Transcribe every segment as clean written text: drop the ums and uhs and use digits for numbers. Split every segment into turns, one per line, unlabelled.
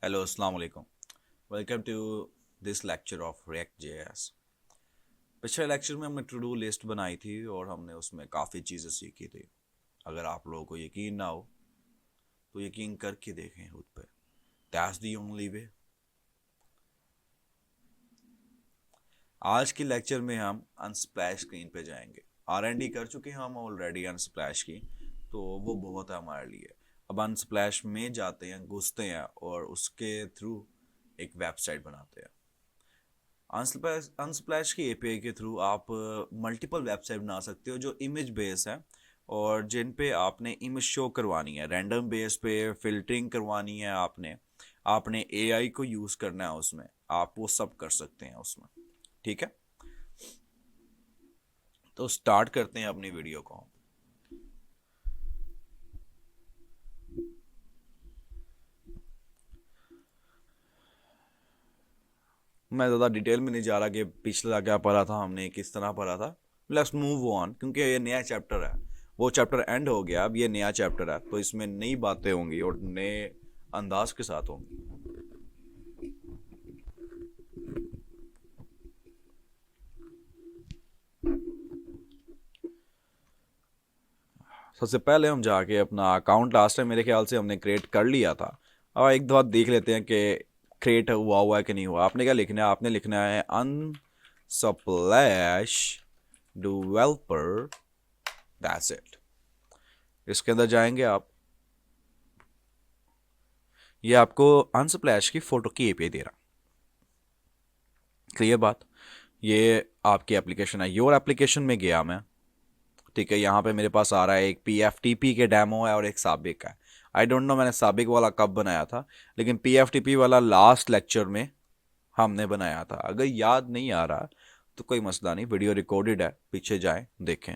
Hello अस्सलाम वालेकुम। Welcome to this lecture of React JS. पिछले लेक्चर में हमने टू डू लिस्ट बनाई थी और हमने उसमें काफ़ी चीज़ें सीखी थी। अगर आप लोगों को यकीन ना हो तो यकीन करके देखें खुद पे। That's the only way. आज के लेक्चर में हम अनस्प्लैश स्क्रीन पे जाएंगे। R&D कर चुके हैं हम ऑलरेडी अनस्प्लैश की, तो वो बहुत है हमारे लिए। अब अनस्प्लैश में जाते हैं, घुसते हैं और उसके थ्रू एक वेबसाइट बनाते हैं। अनस्प्लैश की एपीआई के थ्रू आप मल्टीपल वेबसाइट बना सकते हो जो इमेज बेस है और जिन पे आपने इमेज शो करवानी है, रैंडम बेस पे फिल्टरिंग करवानी है, आपने एआई को यूज़ करना है उसमें, आप वो सब कर सकते हैं उसमें। ठीक है, तो स्टार्ट करते हैं अपनी वीडियो को। मैं ज़्यादा डिटेल में नहीं जा रहा कि पिछला क्या पढ़ा था हमने, किस तरह पढ़ा था। लेट्स मूव ऑन, क्योंकि ये नया चैप्टर है। वो चैप्टर एंड हो गया, अब ये नया चैप्टर है, तो इसमें नई बातें होंगी और नए अंदाज के साथ होंगी। सबसे पहले हम जाके अपना अकाउंट, लास्ट टाइम मेरे ख्याल से हमने क्रिएट कर लिया था, अब एक दफ़ा देख लेते हैं कि क्रिएट हुआ है कि नहीं हुआ। आपने क्या लिखना है? आपने लिखना है अनस्प्लैश डेवलपर, दैट्स इट। इसके अंदर जाएंगे आप, ये आपको अनस्प्लैश की फ़ोटो की एपीआई दे रहा। क्लियर बात? ये आपकी एप्लीकेशन है। योर एप्लीकेशन में गया मैं, ठीक है। यहाँ पे मेरे पास आ रहा है एक PFTP के डेमो है और एक साबिक है। आई डोंट नो मैंने साबिक वाला कब बनाया था, लेकिन PFTP वाला लास्ट लेक्चर में हमने बनाया था। अगर याद नहीं आ रहा तो कोई मसला नहीं, वीडियो रिकॉर्डेड है, पीछे जाएं देखें।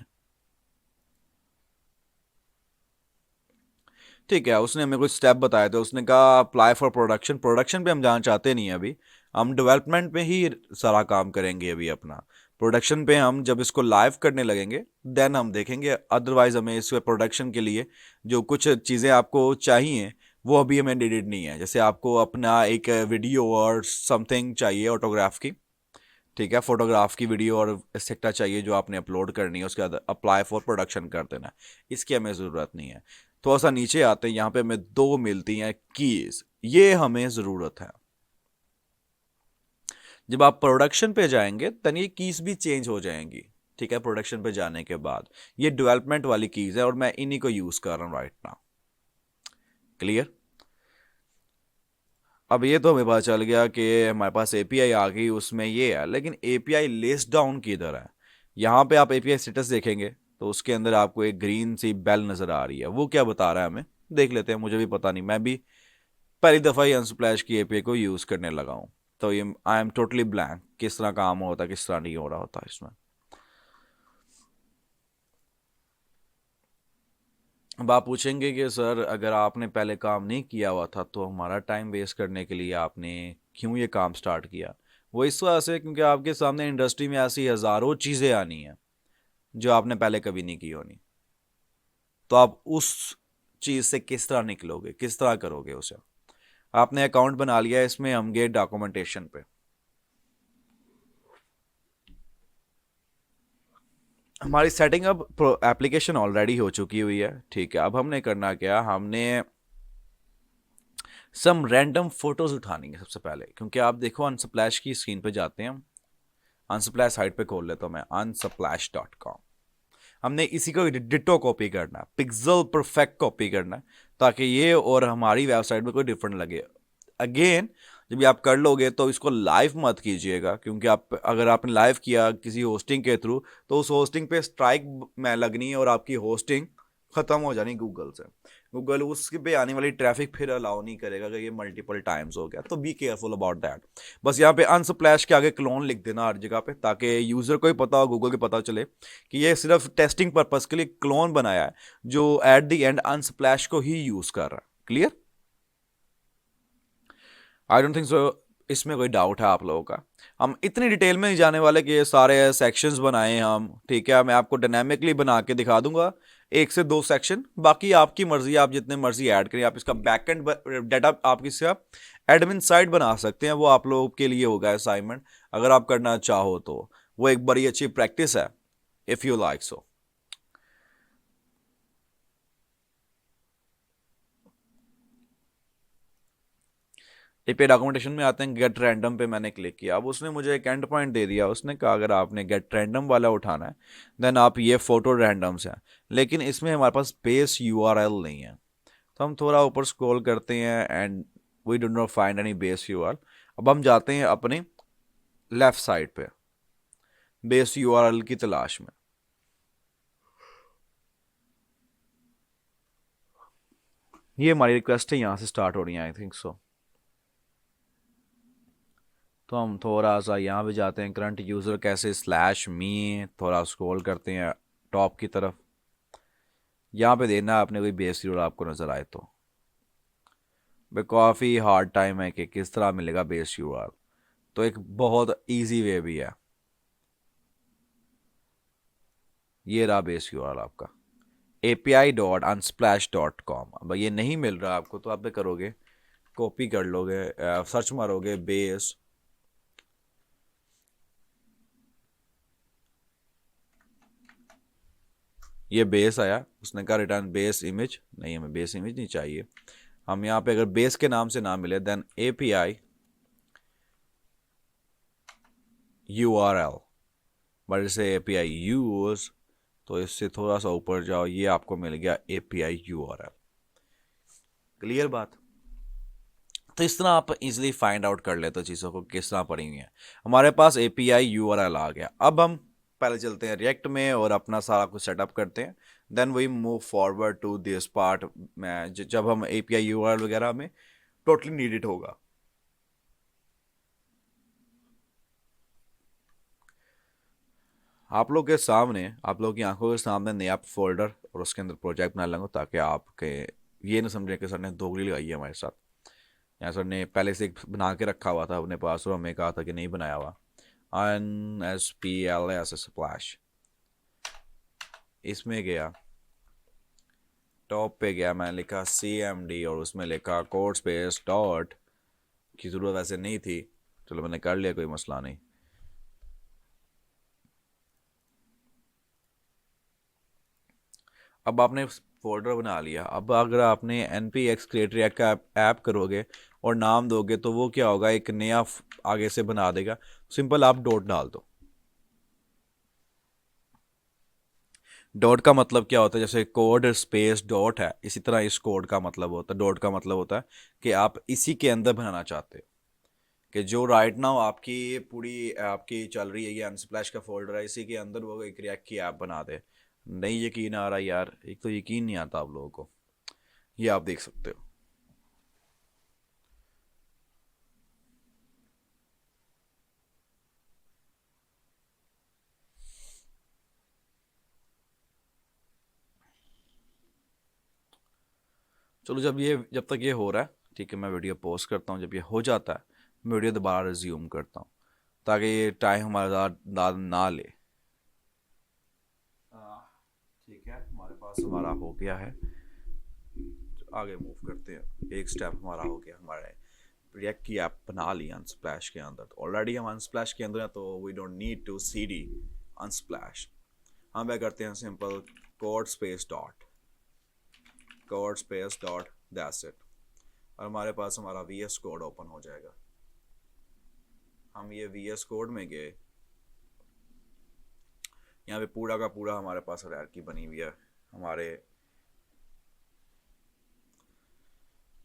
ठीक है, उसने हमें कुछ स्टेप बताए थे। उसने कहा अप्लाई फॉर प्रोडक्शन। प्रोडक्शन पे हम जाना चाहते नहीं हैं अभी, हम डेवलपमेंट पे ही सारा काम करेंगे अभी अपना। प्रोडक्शन पे हम जब इसको लाइव करने लगेंगे देन हम देखेंगे। अदरवाइज हमें इस प्रोडक्शन के लिए जो कुछ चीज़ें आपको चाहिए वो अभी हमें नीडेड नहीं है। जैसे आपको अपना एक वीडियो और समथिंग चाहिए ऑटोग्राफ की, ठीक है, फोटोग्राफ की वीडियो और एक्सेट्रा चाहिए जो आपने अपलोड करनी है, उसके बाद अप्लाई फॉर प्रोडक्शन कर देना है। इसकी हमें ज़रूरत नहीं है। थोड़ा सा नीचे आते हैं, यहाँ पे हमें दो मिलती हैं कीज, ये हमें ज़रूरत है। जब आप प्रोडक्शन पे जाएंगे तब ये कीज भी चेंज हो जाएंगी, ठीक है। प्रोडक्शन पे जाने के बाद ये डेवलपमेंट वाली कीज है और मैं इन्हीं को यूज़ कर रहा हूँ राइट नाउ। क्लियर? अब ये तो हमें पता चल गया कि हमारे पास एपीआई आ गई, उसमें ये है, लेकिन एपीआई लिस्ट डाउन किधर है? यहाँ पे आप एपीआई स्टेटस देखेंगे तो उसके अंदर आपको एक ग्रीन सी बेल नज़र आ रही है। वो क्या बता रहा है हमें, देख लेते हैं। मुझे भी पता नहीं, मैं भी पहली दफ़ा ही अनस्प्लैश की एपीआई को यूज़ करने लगा हूँ, तो ये आई एम टोटली ब्लैंक, किस तरह काम होता है किस तरह नहीं हो रहा होता इसमें। अब आप पूछेंगे कि सर अगर आपने पहले काम नहीं किया हुआ था तो हमारा टाइम वेस्ट करने के लिए आपने क्यों ये काम स्टार्ट किया? वो इस वजह से क्योंकि आपके सामने इंडस्ट्री में ऐसी हज़ारों चीज़ें आनी हैं जो आपने पहले कभी नहीं की होनी। तो आप उस चीज़ से किस तरह निकलोगे, किस तरह करोगे उसे? आपने अकाउंट बना लिया, इसमें हम गए डॉक्यूमेंटेशन पे। हमारी सेटिंग अब एप्लीकेशन ऑलरेडी हो चुकी हुई है, ठीक है। अब हमने करना क्या, हमने सम रैंडम फोटोज उठानी है सबसे पहले। क्योंकि आप देखो अनस्प्लैश की स्क्रीन पे जाते हैं हम, अनस्प्लैश साइट पे खोल लेता हूँ मैं, unsplash.com। हमने इसी को डिटो कॉपी करना है, पिक्सल परफेक्ट कॉपी करना है, ताकि ये और हमारी वेबसाइट में कोई डिफरेंट लगे। अगेन जब ये आप कर लोगे तो इसको लाइव मत कीजिएगा, क्योंकि आप अगर आपने लाइव किया किसी होस्टिंग के थ्रू तो उस होस्टिंग पे स्ट्राइक में लगनी है और आपकी होस्टिंग ख़त्म हो जानी गूगल से। गूगल उसके पे आने वाली ट्रैफिक फिर अलाउ नहीं करेगा अगर ये मल्टीपल टाइम्स हो गया, तो बी केयरफुल अबाउट दैट। बस यहाँ पे अनस्प्लैश के आगे क्लोन लिख देना हर जगह पे, ताकि यूज़र को ही पता हो, गूगल को पता चले कि ये सिर्फ टेस्टिंग पर्पज़ के लिए क्लोन बनाया है जो एट द एंड अनस्प्लैश को ही यूज़ कर रहा है। क्लियर? आई डोंट थिंक सो इसमें कोई डाउट है आप लोगों का। हम इतनी डिटेल में नहीं जाने वाले कि ये सारे सेक्शंस बनाए हम, ठीक है। मैं आपको डायनामिकली बना के दिखा दूंगा, एक से दो सेक्शन, बाकी आपकी मर्जी, आप जितने मर्जी ऐड करें। आप इसका बैकएंड डाटा आप इसका एडमिन साइट बना सकते हैं, वो आप लोगों के लिए होगा असाइनमेंट, अगर आप करना चाहो तो वो एक बड़ी अच्छी प्रैक्टिस है, if you like so. API documentation में आते हैं, गेट रैंडम पे मैंने क्लिक किया। अब उसने मुझे एक एंड पॉइंट दे दिया, उसने कहा अगर आपने गेट रैंडम वाला उठाना है देन आप ये फोटो रैंडम्स हैं, लेकिन इसमें हमारे पास बेस यूआरएल नहीं है। तो हम थोड़ा ऊपर स्क्रॉल करते हैं and we do not find any base URL. अब हम जाते हैं अपने लेफ्ट साइड पे बेस यूआरएल की तलाश में। ये हमारी रिक्वेस्ट है, यहाँ से स्टार्ट हो रही है आई थिंक सो। तो हम थोड़ा सा यहाँ पे जाते हैं, करंट यूज़र कैसे स्लैश मी, थोड़ा स्क्रॉल करते हैं टॉप की तरफ। यहाँ पे देना है आपने कोई बेस यूआरएल आपको नज़र आए तो। भाई काफ़ी हार्ड टाइम है कि किस तरह मिलेगा बेस यूआरएल, तो एक बहुत इजी वे भी है, ये रहा बेस यूआरएल आपका api.unsplash.com। अब ये नहीं मिल रहा आपको तो आप क्या करोगे, कॉपी कर लोगे, सर्च मारोगे बेस, ये बेस आया, उसने कहा रिटर्न बेस इमेज, नहीं हमें बेस इमेज नहीं चाहिए। हम यहाँ पे अगर बेस के नाम से ना मिले देन API URL, बट इसे API यूज, तो इससे थोड़ा सा ऊपर जाओ, ये आपको मिल गया API URL। क्लियर बात। तो इस तरह आप इजीली फाइंड आउट कर लेते हो चीज़ों को किस तरह पड़ी हुई हैं। हमारे पास API URL आ गया। अब हम पहले चलते हैं रिएक्ट में और अपना सारा कुछ सेटअप करते हैं, then we move forward to this part में जब हम API URL वगैरह में टोटली नीडेड होगा। आप लोग के सामने, आप लोग की आंखों के सामने नया फोल्डर और उसके अंदर प्रोजेक्ट बना लूँगा, ताकि आपके ये ना समझें कि सर ने दोगली लगाई है हमारे साथ, या सर ने पहले से एक बना के रखा हुआ था अपने पास और हमें कहा था कि नहीं बनाया हुआ। NSPLS स्प्लैश, इसमें गया, टॉप पे गया, मैंने लिखा CMD और उसमें लिखा कोड स्पेस डॉट, की ज़रूरत वैसे नहीं थी, चलो मैंने कर लिया, कोई मसला नहीं। अब आपने फोल्डर बना लिया। अब अगर आपने NPX क्रिएट रिएक्ट का ऐप करोगे और नाम दोगे तो वो क्या होगा, एक नया आगे से बना देगा। सिंपल आप डॉट डाल दो। डॉट का मतलब क्या होता है, जैसे कोड स्पेस डॉट है, इसी तरह इस कोड का मतलब होता है, डॉट का मतलब होता है कि आप इसी के अंदर बनाना चाहते हो, कि जो राइट नाउ आपकी पूरी आपकी चल रही है ये अनस्प्लैश का फोल्डर है, इसी के अंदर वो एक रिएक्ट की ऐप बना दे। नहीं यकीन आ रहा यार, एक तो यकीन नहीं आता आप लोगों को, ये आप देख सकते हो। चलो जब तक ये हो रहा है, ठीक है, मैं वीडियो पोस्ट करता हूँ। जब ये हो जाता है मैं वीडियो दोबारा रिज्यूम करता हूँ, ताकि ये टाइम हमारा ज़्यादा ना ले। ठीक है, हमारे पास हमारा हो गया है, आगे मूव करते हैं। एक स्टेप हमारा हो गया, हमारे रिएक्ट की ऐप बना ली अनस्प्लैश के अंदर, तो ऑलरेडी हम अनस्प्लैश के अंदर हैं, तो we don't need to CD Unsplash. हम क्या करते हैं, simple code space dot that's it, और हमारे पास हमारा VS कोड ओपन हो जाएगा। हम ये VS कोड में गए, यहाँ पे पूरा का पूरा हमारे पास हायरार्की बनी हुई है हमारे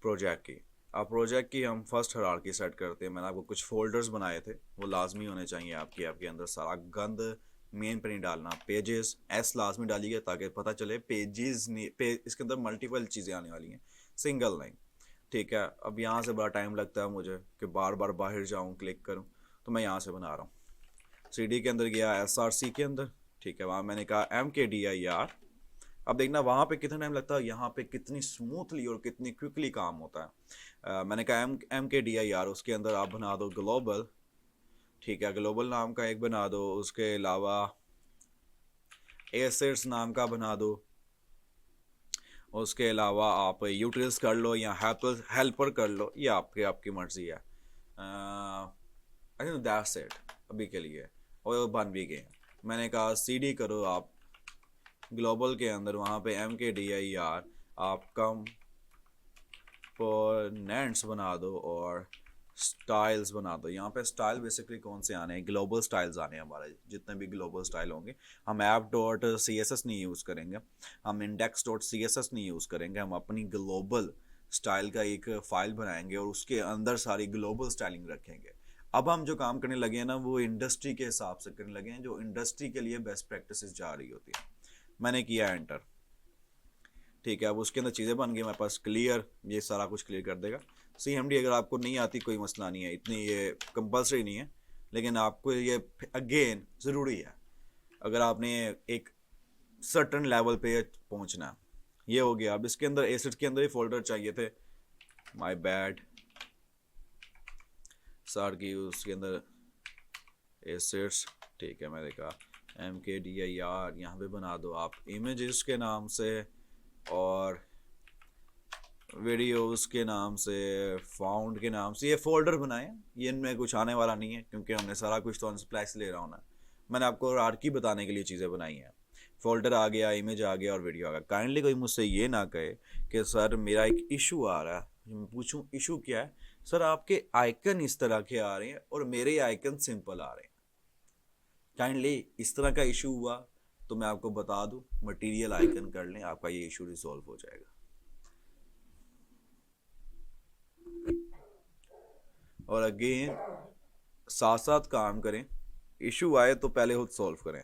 प्रोजेक्ट की। अब प्रोजेक्ट की हम फर्स्ट हायरार्की सेट करते हैं। मैंने आपको कुछ फोल्डर्स बनाए थे, वो लाजमी होने चाहिए आपके अंदर सारा गंद मेन पे नहीं डालना। पेजेस लाजमी डालिएगा, ताकि पता चले पेजेस नहीं इसके अंदर मल्टीपल चीज़ें आने वाली हैं, सिंगल नहीं। ठीक है, अब यहाँ से बड़ा टाइम लगता है मुझे कि बार बार बाहर जाऊँ क्लिक करूँ, तो मैं यहाँ से बना रहा हूँ। CD के अंदर गया, SRC के अंदर, ठीक है, वहाँ मैंने कहा MKDIR। अब देखना वहाँ पे कितना टाइम लगता है, यहाँ पे कितनी स्मूथली और कितनी क्विकली काम होता है। मैंने कहा MKDIR, उसके अंदर आप बना दो ग्लोबल। ठीक है, ग्लोबल नाम का एक बना दो, उसके अलावा एसेट्स नाम का बना दो, उसके अलावा आप यूटिल्स कर लो या हेल्पर कर लो, ये आपकी मर्ज़ी है। आई थिंक दैट्स इट अभी के लिए, और बन भी गए। मैंने कहा सीडी करो आप ग्लोबल के अंदर, वहाँ पे MKDIR आप कंपोनेंट्स बना दो और स्टाइल्स बना दो। यहाँ पे स्टाइल बेसिकली कौन से आने हैं, ग्लोबल स्टाइल्स आने हैं हमारे, जितने भी ग्लोबल स्टाइल होंगे। हम app.css नहीं यूज़ करेंगे, हम index.css नहीं यूज़ करेंगे, हम अपनी ग्लोबल स्टाइल का एक फाइल बनाएंगे और उसके अंदर सारी ग्लोबल स्टाइलिंग रखेंगे। अब हम जो काम करने लगे हैं ना, वो इंडस्ट्री के हिसाब से करने लगे हैं, जो इंडस्ट्री के लिए बेस्ट प्रैक्टिसेस जा रही होती है। मैंने किया एंटर, ठीक है। अब उसके अंदर चीज़ें बन गई हमारे पास, क्लियर, ये सारा कुछ क्लियर कर देगा। CMD अगर आपको नहीं आती कोई मसला नहीं है, इतनी ये कंपलसरी नहीं है, लेकिन आपको ये अगेन ज़रूरी है अगर आपने एक सर्टन लेवल पे पहुंचना। ये हो गया। अब इसके अंदर एसिड के अंदर ही फोल्डर चाहिए थे, माय बैड सर की, उसके अंदर एसिड्स, ठीक है। मैंने कहा MKDIR यहाँ पे बना दो आप इमेजेस के नाम से और वीडियोस के नाम से, फाउंड के नाम से, ये फोल्डर बनाए। ये इनमें कुछ आने वाला नहीं है क्योंकि हमने सारा कुछ तो अनस्प्लैश ले रहा हूँ ना। मैंने आपको आर्की बताने के लिए चीज़ें बनाई हैं। फोल्डर आ गया, इमेज आ गया और वीडियो आ गया। काइंडली कोई मुझसे ये ना कहे कि सर मेरा एक इशू आ रहा है, मैं पूछूं इशू क्या है। सर आपके आइकन इस तरह के आ रहे हैं और मेरे आइकन सिंपल आ रहे हैं। काइंडली इस तरह का इशू हुआ तो मैं आपको बता दूं, मटेरियल आइकन कर लें, आपका ये इशू रिजॉल्व हो जाएगा। और अगेन साथ साथ काम करें, इशू आए तो पहले खुद सॉल्व करें।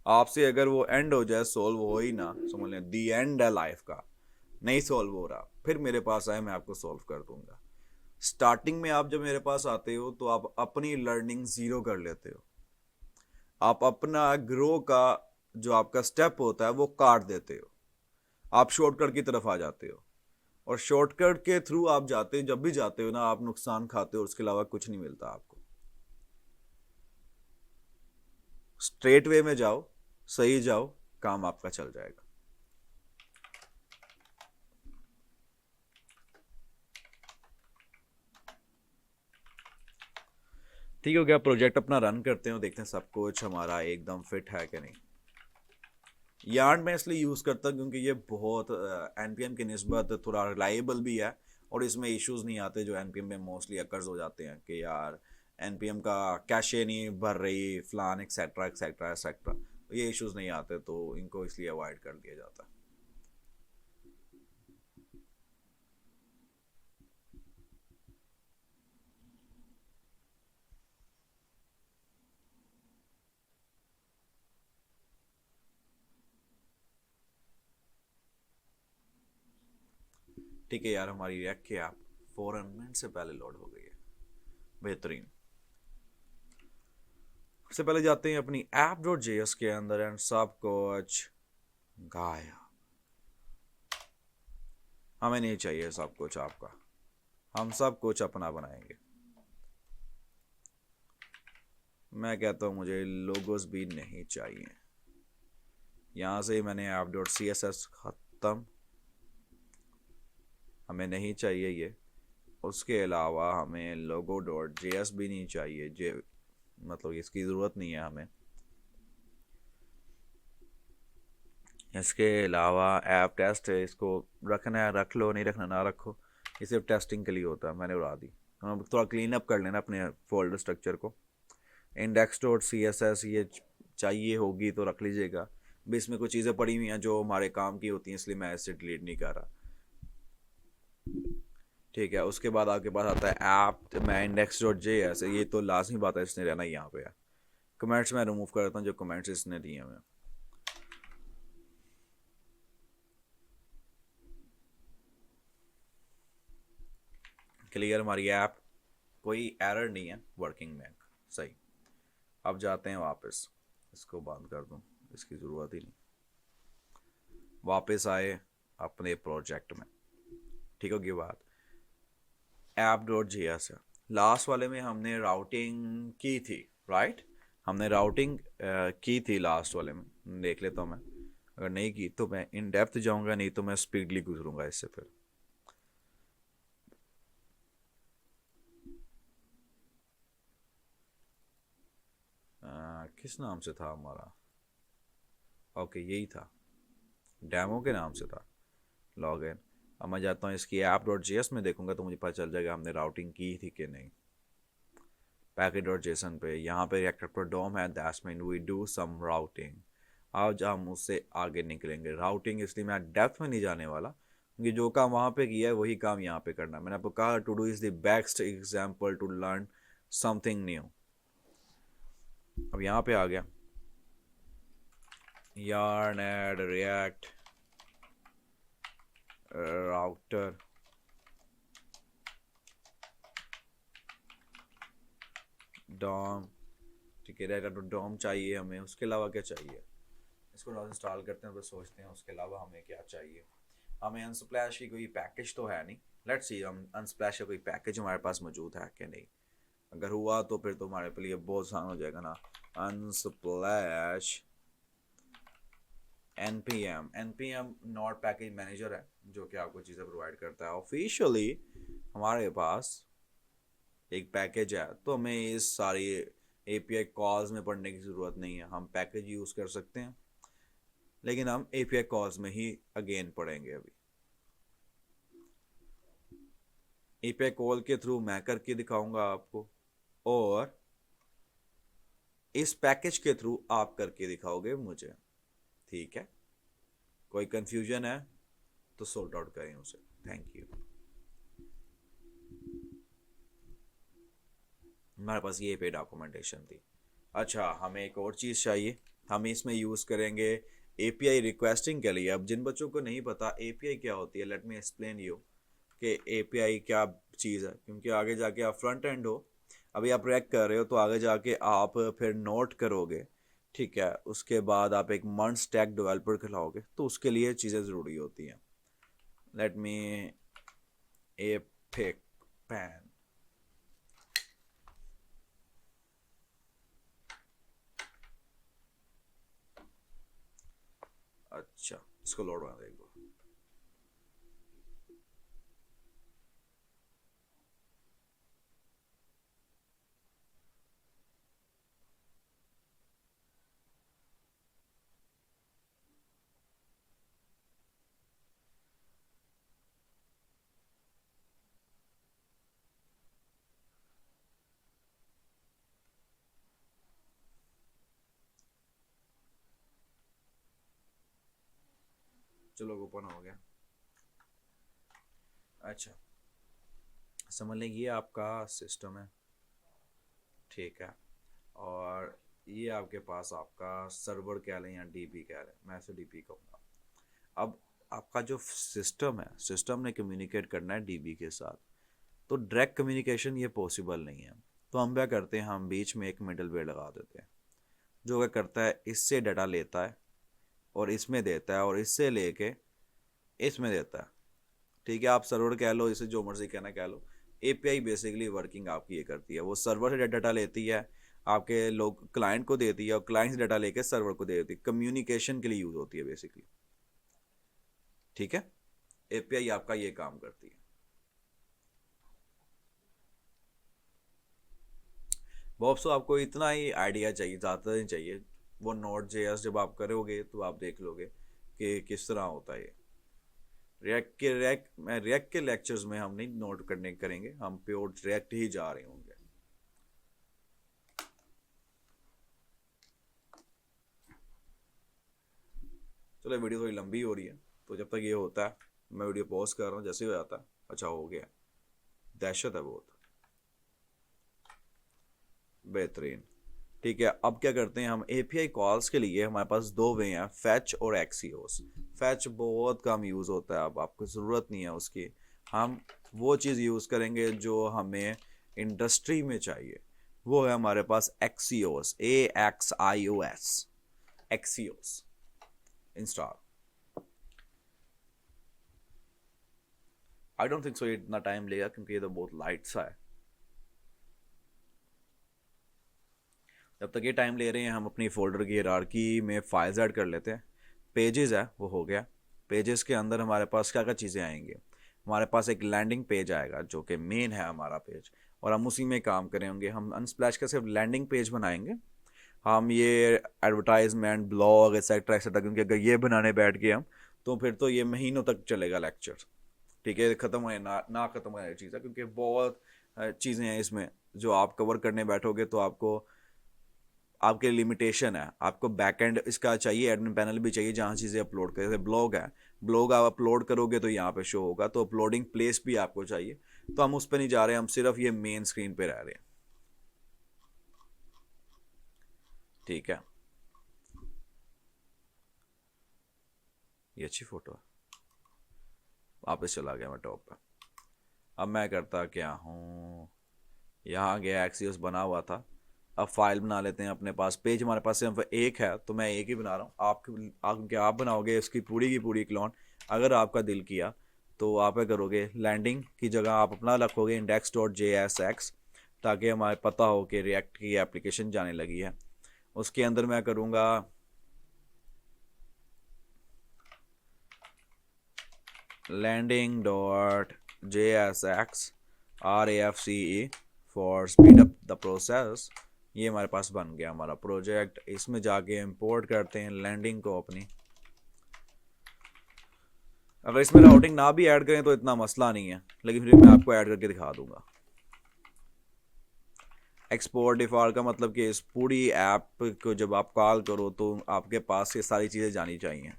आपसे अगर वो एंड हो जाए, सॉल्व हो ही ना, समझ लें दी एंड है लाइफ का, नहीं सॉल्व हो रहा, फिर मेरे पास आए, मैं आपको सॉल्व कर दूंगा। स्टार्टिंग में आप जब मेरे पास आते हो तो आप अपनी लर्निंग ज़ीरो कर लेते हो, आप अपना ग्रो का जो आपका स्टेप होता है वो काट देते हो, आप शॉर्टकट की तरफ आ जाते हो। और शॉर्टकट के थ्रू आप जाते, जब भी जाते हो ना, आप नुकसान खाते हो, उसके अलावा कुछ नहीं मिलता आपको। स्ट्रेट वे में जाओ, सही जाओ, काम आपका चल जाएगा। ठीक हो गया। प्रोजेक्ट अपना रन करते हैं, देखते हैं सब कुछ हमारा एकदम फिट है कि नहीं। यार्न मैं इसलिए यूज़ करता हूँ क्योंकि ये बहुत NPM की निस्बत थोड़ा रिलायबल भी है और इसमें इश्यूज नहीं आते जो NPM में मोस्टली अकर्स हो जाते हैं कि यार NPM का कैशे नहीं भर रही, फलान एक्सेट्रा एक्सेट्रा एक्सेट्रा, ये इश्यूज नहीं आते, तो इनको इसलिए अवॉइड कर दिया जाता है। ठीक है यार, हमारी रिएक्ट की ऐप 4 मिनट से पहले लोड हो गई है, बेहतरीन। सबसे पहले जाते हैं अपनी app.js के अंदर एंड सब कुछ गायब। हमें नहीं चाहिए सब कुछ आपका, हम सब कुछ अपना बनाएंगे। मैं कहता हूँ मुझे लोगोस भी नहीं चाहिए। यहाँ से मैंने app.css ख़त्म, हमें नहीं चाहिए ये। उसके अलावा हमें logo.js भी नहीं चाहिए, मतलब इसकी ज़रूरत नहीं है हमें। इसके अलावा ऐप टेस्ट है, इसको रखना है रख लो, नहीं रखना ना रखो, ये सिर्फ टेस्टिंग के लिए होता है, मैंने उड़ा दी। हम थोड़ा क्लीन अप कर लेना अपने फोल्डर स्ट्रक्चर को। index.css ये चाहिए होगी तो रख लीजिएगा, भी इसमें कुछ चीज़ें पड़ी हुई हैं जो हमारे काम की होती हैं, इसलिए मैं इसे डिलीट नहीं कर रहा। ठीक है। उसके बाद आपके पास आता है ऐप मैं index.js, ये तो लाजमी बात है, इसने रहना ही यहाँ पे है। कमेंट्स मैं रिमूव कर देता हूँ जो कमेंट्स इसने दिए हमें। क्लियर, हमारी ऐप कोई एरर नहीं है, वर्किंग में सही। अब जाते हैं वापस, इसको बंद कर दूं, इसकी ज़रूरत ही नहीं। वापस आए अपने प्रोजेक्ट में, ठीक होगी बात। app.js है, लास्ट वाले में हमने राउटिंग की थी, राइट, हमने राउटिंग की थी लास्ट वाले में, देख लेता हूँ मैं। अगर नहीं की तो मैं इन डेप्थ जाऊंगा, नहीं तो मैं स्पीडली गुजरूंगा इससे फिर। किस नाम से था हमारा? ओके यही था, डेमो के नाम से था लॉग इन। अब मैं जाता हूँ इसकी app.js में देखूंगा तो मुझे पता चल जाएगा हमने राउटिंग की थी कि नहीं। package.json पे यहाँ पे reactor DOM है, that's mean we do some routing. आज हम उससे आगे निकलेंगे राउटिंग, इसलिए मैं डेप्थ में नहीं जाने वाला क्योंकि जो काम वहाँ पे किया है वही काम यहाँ पे करना है। मैंने आपको कहा to do is the best example to learn something new. अब यहाँ पे आ गया yarn add react router DOM। ठीक है, react DOM चाहिए हमें, उसके अलावा क्या चाहिए? इसको इंस्टॉल करते हैं तो सोचते हैं उसके अलावा हमें क्या चाहिए। हमें अनस्प्लैश की कोई पैकेज तो है नहीं। लेट्स सी हम अनस्प्लैश का कोई पैकेज हमारे पास मौजूद है कि नहीं। अगर हुआ तो फिर तो हमारे लिए बहुत आसान हो जाएगा ना। Unsplash npm not package manager है जो कि आपको चीज़ें प्रोवाइड करता है ऑफिशियली। हमारे पास एक पैकेज है तो हमें इस सारी API कॉल्स में पढ़ने की ज़रूरत नहीं है। हम पैकेज यूज़ कर सकते हैं, लेकिन हम API कॉल्स में ही अगेन पढ़ेंगे। अभी API कॉल के थ्रू मैं करके दिखाऊंगा आपको, और इस पैकेज के थ्रू आप करके दिखाओगे मुझे। ठीक है, कोई कंफ्यूजन है तो सॉर्ट आउट करें उसे। Thank you. हमारे पास ये पे डॉक्यूमेंटेशन थी। अच्छा, हमें एक और चीज़ चाहिए। हम इसमें यूज़ करेंगे API रिक्वेस्टिंग के लिए। अब जिन बच्चों को नहीं पता API क्या होती है, लेट मी एक्सप्लेन यू कि API क्या चीज़ है, क्योंकि आगे जाके आप फ्रंट एंड हो, अभी आप रैक कर रहे हो तो आगे जाके आप फिर नोट करोगे। ठीक है, उसके बाद आप एक मर्ज स्टैक डेवलपर खिलाओगे तो उसके लिए चीज़ें ज़रूरी होती हैं। लेट मी ए पिक पैन। अच्छा, इसको लोड होने देंगे। चलो ओपन हो गया। अच्छा, समझ लें ये आपका सिस्टम है। ठीक है, और ये आपके पास आपका सर्वर कह लें या DB कह लें, मैं इसे DB कहूँगा। अब आपका जो सिस्टम है, सिस्टम ने कम्युनिकेट करना है DB के साथ, तो डायरेक्ट कम्युनिकेशन ये पॉसिबल नहीं है। तो हम क्या करते हैं, हम बीच में एक मिडल वेयर लगा देते हैं जो क्या करता है, इससे डाटा लेता है और इसमें देता है, और इससे लेके इसमें देता है। ठीक है, आप सर्वर कह लो, इसे जो मर्जी कहना कह लो। API बेसिकली वर्किंग आपकी ये करती है, वो सर्वर से डाटा लेती है, आपके लोग क्लाइंट को देती है, और क्लाइंट से डाटा लेके सर्वर को दे देती है। कम्युनिकेशन के लिए यूज़ होती है बेसिकली। ठीक है, API आपका ये काम करती है। बॉब्स, तो आपको इतना ही आइडिया चाहिए, ज़्यादा नहीं चाहिए। वो Node.js जब आप करोगे तो आप देख लोगे कि किस तरह होता है ये। रिएक्ट के लेक्चर्स में हम नहीं नोट करने करेंगे, हम प्योर रिएक्ट ही जा रहे होंगे। चलो, वीडियो थोड़ी लंबी हो रही है तो जब तक ये होता है मैं वीडियो पॉज कर रहा हूँ। जैसे ही हो जाता है, अच्छा हो गया, दहशत है बहुत, बेहतरीन। ठीक है, अब क्या करते हैं हम API कॉल्स के लिए, हमारे पास दो वे हैं, फैच और एक्सियोस। फैच बहुत कम यूज़ होता है, अब आपको ज़रूरत नहीं है उसकी। हम वो चीज़ यूज़ करेंगे जो हमें इंडस्ट्री में चाहिए, वो है हमारे पास Axios, AXIOS, Axios install. I don't think so ये इतना टाइम लेगा क्योंकि ये तो बहुत लाइट सा है। जब तक ये टाइम ले रहे हैं हम अपनी फोल्डर की हायरार्की में फाइल्स ऐड कर लेते हैं। पेजेस है वो हो गया। पेजेस के अंदर हमारे पास क्या क्या चीज़ें आएंगी, हमारे पास एक लैंडिंग पेज आएगा जो कि मेन है हमारा पेज, और हम उसी में काम करेंगे। हम अनस्प्लैश का सिर्फ लैंडिंग पेज बनाएंगे, हम ये एडवर्टाइजमेंट ब्लॉग एक्सेट्रा एक्सेट्रा, क्योंकि अगर ये बनाने बैठ गए हम तो फिर तो ये महीनों तक चलेगा लेक्चर। ठीक है, ख़त्म होने ना ख़त्म होने वाली चीज़ है, क्योंकि बहुत चीज़ें हैं इसमें जो आप कवर करने बैठोगे तो आपको आपके लिमिटेशन है। आपको बैकएंड इसका चाहिए, एडमिन पैनल भी चाहिए जहाँ चीज़ें अपलोड करें। जैसे ब्लॉग है, ब्लॉग आप अपलोड करोगे तो यहाँ पे शो होगा, तो अपलोडिंग प्लेस भी आपको चाहिए। तो हम उस पर नहीं जा रहे, हम सिर्फ ये मेन स्क्रीन पे रह रहे हैं। ठीक है, ये अच्छी फोटो है, वापस चला गया मैं टॉप पे। अब मैं करता क्या हूँ, यहाँ गया, एक्सियोस बना हुआ था। अब फाइल बना लेते हैं अपने पास। पेज हमारे पास सिर्फ एक है तो मैं एक ही बना रहा हूँ। आप बनाओगे इसकी पूरी की पूरी क्लोन। अगर आपका दिल किया तो आप क्या करोगे, लैंडिंग की जगह आप अपना रखोगे index.jsx, ताकि हमारे पता हो कि रिएक्ट की एप्लीकेशन जाने लगी है। उसके अंदर मैं करूँगा landing.jsx RAFCE for speed up the process. ये हमारे पास बन गया हमारा प्रोजेक्ट। इसमें जाके इंपोर्ट करते हैं लैंडिंग को अपनी। अगर इसमें राउटिंग ना भी ऐड करें तो इतना मसला नहीं है, लेकिन फिर मैं आपको ऐड करके दिखा दूंगा। एक्सपोर्ट डिफॉल्ट का मतलब कि इस पूरी ऐप को जब आप कॉल करो तो आपके पास ये सारी चीज़ें जानी चाहिए।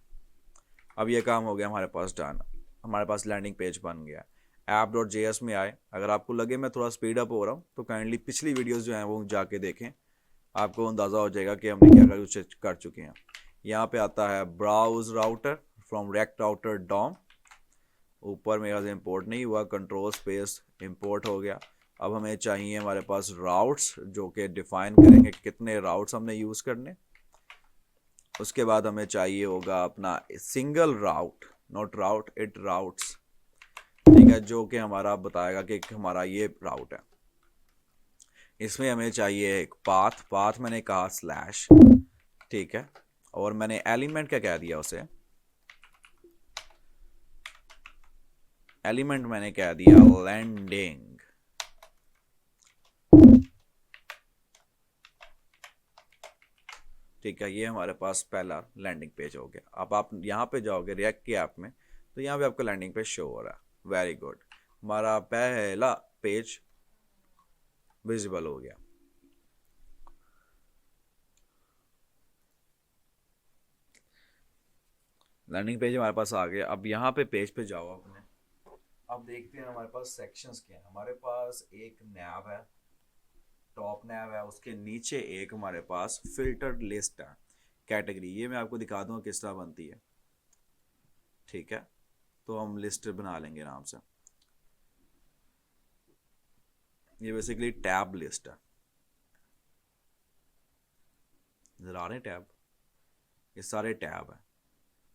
अब ये काम हो गया हमारे पास डन, हमारे पास लैंडिंग पेज बन गया। app.js में आए, अगर आपको लगे मैं थोड़ा स्पीड अप हो रहा हूँ तो काइंडली पिछली वीडियोस जो हैं वो जाके देखें, आपको अंदाज़ा हो जाएगा कि हमने क्या कुछ कर चुके हैं। यहाँ पे आता है browser router from react router DOM. ऊपर मेरा इंपोर्ट नहीं हुआ, कंट्रोल स्पेस इंपोर्ट हो गया। अब हमें चाहिए हमारे पास राउट्स जो कि डिफाइन करेंगे कितने राउट्स हमने यूज़ करने। उसके बाद हमें चाहिए होगा अपना single route, not route it routes, ठीक है, जो कि हमारा बताएगा कि हमारा ये राउट है। इसमें हमें चाहिए एक पाथ, पाथ मैंने कहा स्लैश, ठीक है, और मैंने एलिमेंट क्या कह दिया उसे, एलिमेंट मैंने कह दिया लैंडिंग। ठीक है, ये हमारे पास पहला लैंडिंग पेज हो गया। अब आप यहाँ पे जाओगे रिएक्ट की ऐप में तो यहाँ पे आपको लैंडिंग पेज शो हो रहा है। वेरी गुड, हमारा पहला पेज विजिबल हो गया। लैंडिंग पेज हमारे पास आ गया। अब यहाँ पे पेज पे जाओ अपने, अब देखते हैं हमारे पास सेक्शंस क्या हैं। हमारे पास एक नैव है, टॉप नैव है, उसके नीचे एक हमारे पास फिल्टर लिस्ट है कैटेगरी। ये मैं आपको दिखा दूंगा किस तरह बनती है। ठीक है, तो हम लिस्ट बना लेंगे आराम से। ये बेसिकली टैब लिस्ट है, नजर आ रहे हैं टैब, ये सारे टैब हैं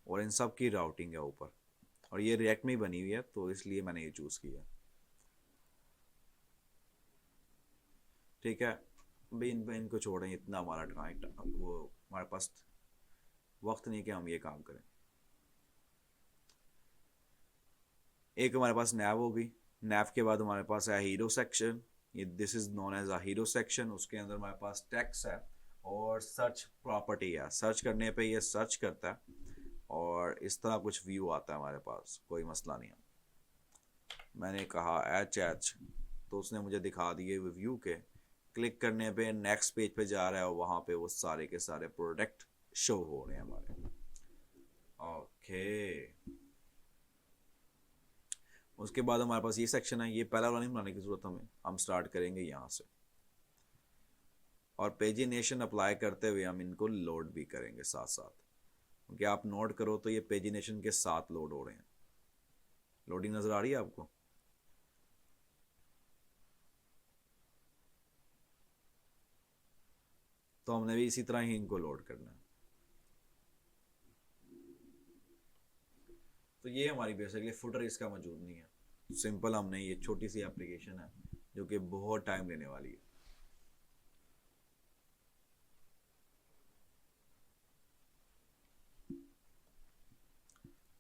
और इन सब की राउटिंग है ऊपर, और ये रिएक्ट में ही बनी हुई है तो इसलिए मैंने ये चूज़ किया। ठीक है भाई, इनको छोड़ें, इतना हमारा टाइम वो हमारे पास वक्त नहीं कि हम ये काम करें। एक हमारे पास नैव होगी, नैव के बाद हमारे पास है हीरो सेक्शन, ये this is known as a hero section. उसके अंदर हमारे पास टेक्स्ट है और सर्च प्रॉपर्टी है, सर्च करने पे ये सर्च करता है और इस तरह कुछ व्यू आता है हमारे पास, कोई मसला नहीं है। मैंने कहा एच तो उसने मुझे दिखा दिए व्यू के। क्लिक करने पे नेक्स्ट पेज पे जा रहा है और वहाँ पे वो सारे के सारे प्रोडक्ट शो हो रहे हैं हमारे। ओके, उसके बाद हमारे पास ये सेक्शन है, ये पहला वाला नहीं बनाने की जरूरत हमें, हम स्टार्ट करेंगे यहाँ से और पेजिनेशन अप्लाई करते हुए हम इनको लोड भी करेंगे साथ साथ, क्योंकि आप नोट करो तो ये पेजिनेशन के साथ लोड हो रहे हैं। लोडिंग नजर आ रही है आपको? तो हमने भी इसी तरह ही इनको लोड करना है। तो ये हमारी बेसिकली फुटर इसका मौजूद नहीं है, सिंपल हमने ये छोटी सी एप्लीकेशन है जो कि बहुत टाइम लेने वाली है।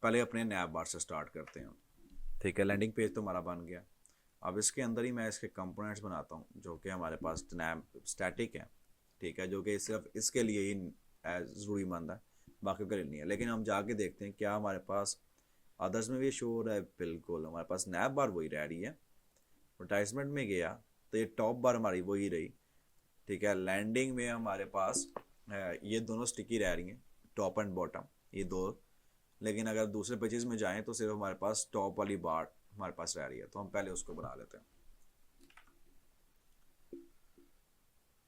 पहले अपने नैब बार से स्टार्ट करते हैं। ठीक है, लैंडिंग पेज तो हमारा बन गया। अब इसके अंदर ही मैं इसके कंपोनेंट्स बनाता हूँ जो कि हमारे पास नैब स्टैटिक है। ठीक है, जो कि सिर्फ इसके लिए ही ज़रूरीमंद है, बाकी के लिए नहीं है। लेकिन हम जाके देखते हैं क्या हमारे पास अदर्स में भी शो हो रहा है। बिल्कुल हमारे पास नैब बार वही रह रही है। एडवर्टाइजमेंट में गया तो ये टॉप बार हमारी वही रही। ठीक है, लैंडिंग में हमारे पास ये दोनों स्टिकी रह रही हैं, टॉप एंड बॉटम ये दो। लेकिन अगर दूसरे पेजेस में जाएं तो सिर्फ हमारे पास टॉप वाली बार हमारे पास रह रही है। तो हम पहले उसको बना लेते हैं।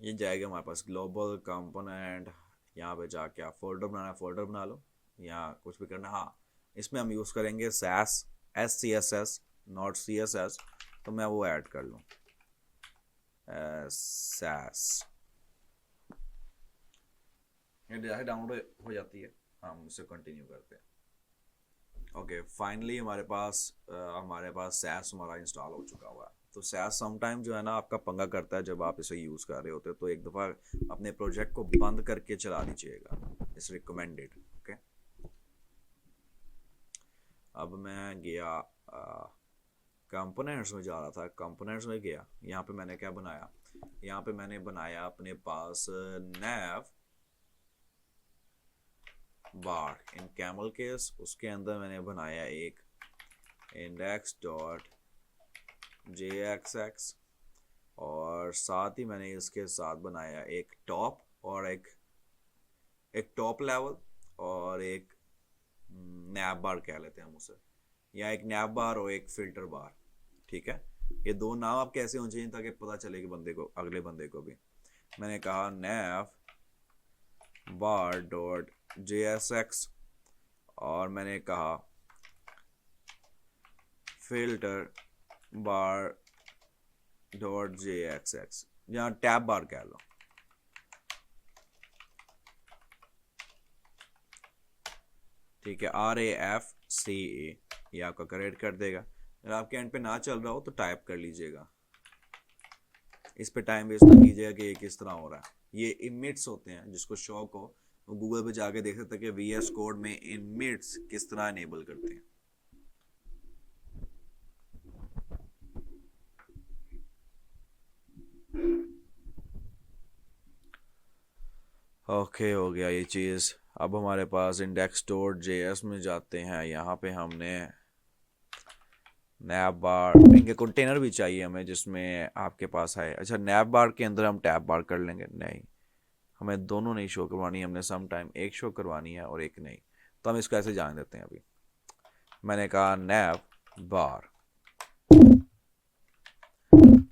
ये जाएगा हमारे पास ग्लोबल कंपोनेंट। यहाँ पे जाके आप फोल्डर बनाना, फोल्डर बना लो या कुछ भी करना। हाँ, इसमें हम यूज़ करेंगे सैस, SCSS नॉट CSS। तो मैं वो ऐड कर लूँ, सैस। ये डाउनलोड हो जाती है, हम इसे कंटिन्यू करते हैं। ओके, फाइनली हमारे पास सैस हमारा इंस्टॉल हो चुका हुआ है। तो सैस समटाइम जो है ना आपका पंगा करता है जब आप इसे यूज़ कर रहे होते हो। तो एक दफ़ा अपने प्रोजेक्ट को बंद करके चला दीजिएगा, इट्स रिकमेंडेड। ओके, अब मैं गया कंपोनेंट्स में जा रहा था, कंपोनेंट्स में गया। यहाँ पे मैंने क्या बनाया, यहाँ पे मैंने बनाया अपने पास नैव बार इन कैमल केस। उसके अंदर मैंने बनाया एक index.jxx और साथ ही मैंने इसके साथ बनाया एक टॉप और एक टॉप लेवल और एक नैब बार कह लेते हैं हम उसे, या एक नैब बार और एक फिल्टर बार। ठीक है, ये दो नाम आप कैसे होने चाहिए ताकि पता चले कि बंदे को, अगले बंदे को भी। मैंने कहा नैव बार डॉट JSX और मैंने कहा फिल्टर बार डॉट JXX, यहाँ टैब बार कह लो। ठीक है, RAFCA ये आपका करेक्ट कर देगा। अगर आपके एंड पे ना चल रहा हो तो टाइप कर लीजिएगा, इस पे टाइम वेस्ट ना कीजिएगा कि ये किस तरह हो रहा है। ये इमिट्स होते हैं, जिसको शौक हो वो गूगल पे जाके देख सकते हैं कि VS कोड में इमिट्स किस तरह इनेबल करते हैं। ओके, हो गया ये चीज़। अब हमारे पास index.js में जाते हैं। यहाँ पे हमने नैब बार, इनके कंटेनर भी चाहिए हमें जिसमें आपके पास है। अच्छा, नैब बार के अंदर हम टैब बार कर लेंगे? नहीं, हमें दोनों नहीं शो करवानी है, हमने सम टाइम एक शो करवानी है और एक नहीं। तो हम इसको ऐसे जान देते हैं। अभी मैंने कहा नैब बार,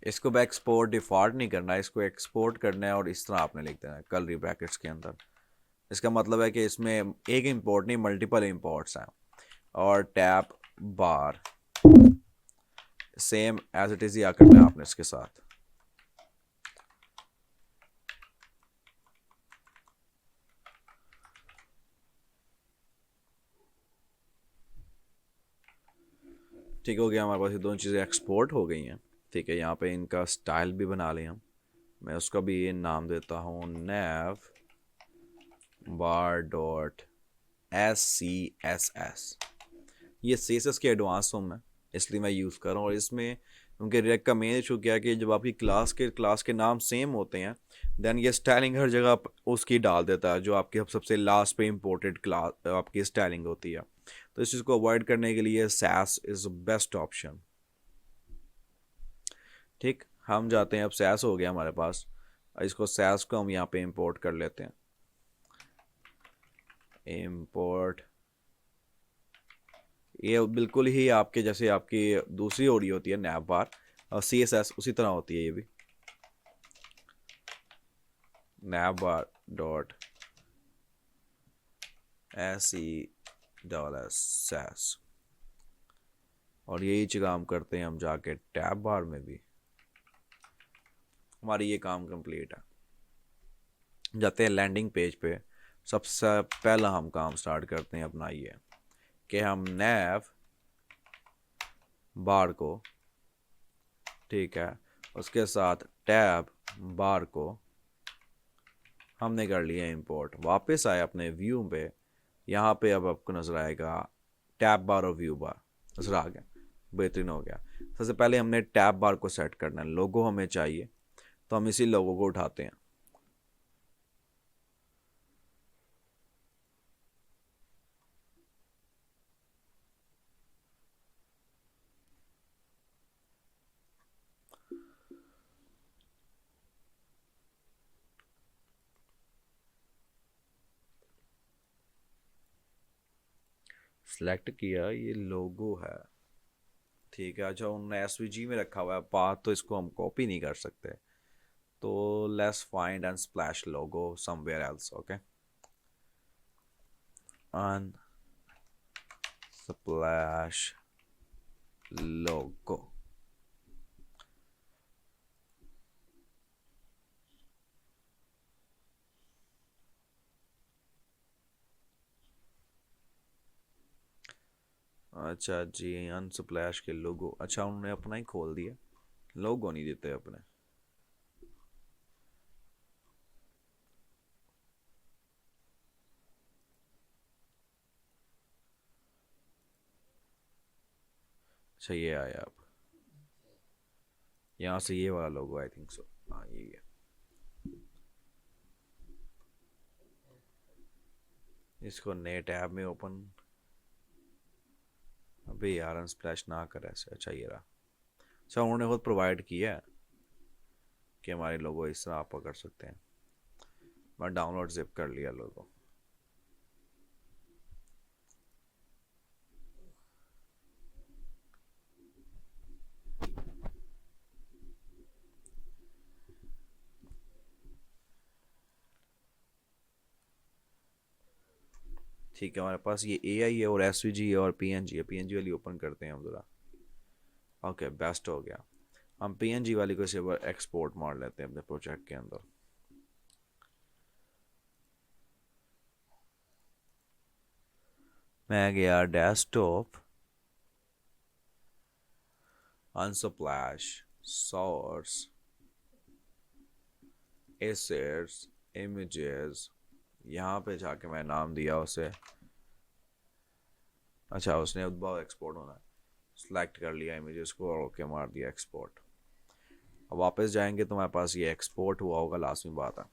इसको मैं एक्सपोर्ट डिफॉल्ट नहीं करना है, इसको एक्सपोर्ट करना है और इस तरह आपने लिख देना है कर्ली ब्रैकेट्स के अंदर। इसका मतलब है कि इसमें एक इंपोर्ट नहीं मल्टीपल इंपोर्ट्स हैं। और tab bar same as it is ही आकर में आपने इसके साथ। ठीक हो गया, हमारे पास ये दोनों चीज़ें एक्सपोर्ट हो गई हैं। ठीक है, यहाँ पे इनका स्टाइल भी बना लें हम। मैं उसका भी ये नाम देता हूँ नैव बार डॉट SCSS। ये CSS के एडवांस फॉर्म है इसलिए मैं यूज़ कर रहा हूँ। और इसमें उनके रिएक्ट का मेन इशू क्या है कि जब आपकी क्लास के नाम सेम होते हैं देन ये स्टाइलिंग हर जगह उसकी डाल देता है जो आपकी सबसे लास्ट पे इंपोर्टेड क्लास आपकी स्टाइलिंग होती है। तो इस चीज़ को अवॉइड करने के लिए सैस इज़ बेस्ट ऑप्शन। ठीक, हम जाते हैं, अब सैस हो गया हमारे पास। इसको सैस को हम यहाँ पे इंपोर्ट कर लेते हैं। इंपोर्ट, ये बिल्कुल ही आपके जैसे आपकी दूसरी ओडी होती है नैब बार और CSS उसी तरह होती है ये भी। नैब बार डॉट SCSS और यही चीज़ काम करते हैं हम जाके टैब बार में भी। हमारी ये काम कंप्लीट है। जाते हैं लैंडिंग पेज पे। सबसे पहला हम काम स्टार्ट करते हैं अपना ये कि हम नैव बार को, ठीक है, उसके साथ टैब बार को हमने कर लिया इंपोर्ट। वापस आए अपने व्यू पे, यहाँ पे अब आपको नज़र आएगा टैब बार और व्यू बार नजर आ गया, बेहतरीन हो गया। सबसे पहले हमने टैब बार को सेट करना है, लोगो हमें चाहिए, तो हम इसी लोगो को उठाते हैं। सिलेक्ट किया, ये लोगो है, ठीक है। अच्छा उन्होंने एसवीजी में रखा हुआ है पाथ, तो इसको हम कॉपी नहीं कर सकते, तो let's find and splash logo somewhere else. Okay, and splash logo। अच्छा जी, अनस्प्लैश के लोगो, अच्छा उन्होंने अपना ही खोल दिया, लोगो नहीं देते अपने। अच्छा ये आया, अब यहाँ से ये वाला लोगो, आई थिंक सो, हाँ ये है। इसको नए टैब में ओपन, अबे यार अनस्प्लैश ना कर ऐसे। अच्छा ये रहा। अच्छा उन्होंने खुद प्रोवाइड किया है कि हमारे लोगो इस तरह आप कर सकते हैं। मैं डाउनलोड जिप कर लिया लोगो। ठीक है, हमारे पास ये AI है और SVG है और PNG है। PNG वाली ओपन करते हैं हम ज़रा। ओके बेस्ट हो गया। हम PNG वाली को सिर्फ एक्सपोर्ट मार लेते हैं अपने प्रोजेक्ट के अंदर। मैं गया desktop, Unsplash, source, assets, images, यहाँ पे जाके मैं नाम दिया उसे। अच्छा उसने अब एक्सपोर्ट होना है, सिलेक्ट कर लिया इमेजेस को और ओके मार दिया एक्सपोर्ट। अब वापस जाएंगे तो हमारे पास ये एक्सपोर्ट हुआ होगा, लास्ट में बात है।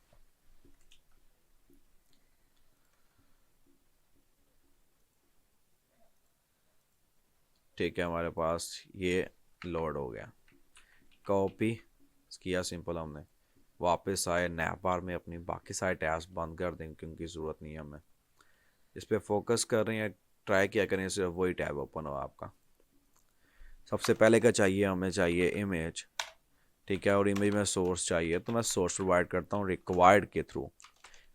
ठीक है, हमारे पास ये लोड हो गया, कॉपी किया सिंपल हमने, वापस आए नैप बार में, अपनी बाकी सारे टैब्स बंद कर देंगे क्योंकि ज़रूरत नहीं है हमें। इस पर फोकस कर रहे हैं, ट्राई किया करें सिर्फ वही टैब ओपन हो आपका। सबसे पहले क्या चाहिए, हमें चाहिए इमेज, ठीक है, और इमेज में सोर्स चाहिए, तो मैं सोर्स प्रोवाइड करता हूँ रिक्वायर्ड के थ्रू।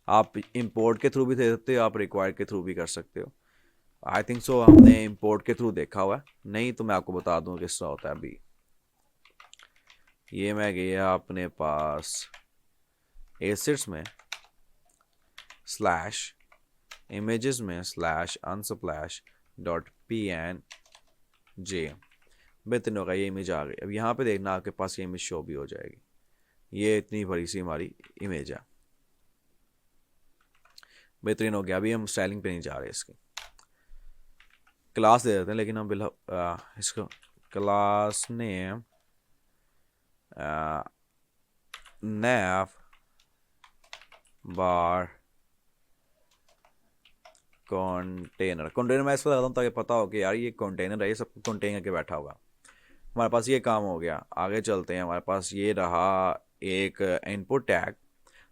आप इंपोर्ट के थ्रू भी दे सकते हो, आप रिक्वायर्ड के थ्रू भी कर सकते हो। आई थिंक सो हमने इंपोर्ट के थ्रू देखा हुआ है, नहीं तो मैं आपको बता दूँ किस तरह होता है। अभी ये मैं गया अपने पास एसेट्स में, स्लैश इमेजेस में, स्लैश अनस्प्लैश डॉट PNG। बेहतरीन होगा, ये इमेज आ गई। अब यहाँ पे देखना आपके पास ये इमेज शो भी हो जाएगी। ये इतनी बड़ी सी हमारी इमेज है, बेहतरीन हो गया। अभी हम स्टाइलिंग पे नहीं जा रहे, इसकी क्लास दे देते हैं, लेकिन हम इसको क्लास नेम नैप बार कंटेनर मैं इसको लगाता हूँ ताकि पता हो कि यार ये कंटेनर है, ये सब कंटेनर के बैठा हुआ। हमारे पास ये काम हो गया, आगे चलते हैं। हमारे पास ये रहा एक इनपुट टैग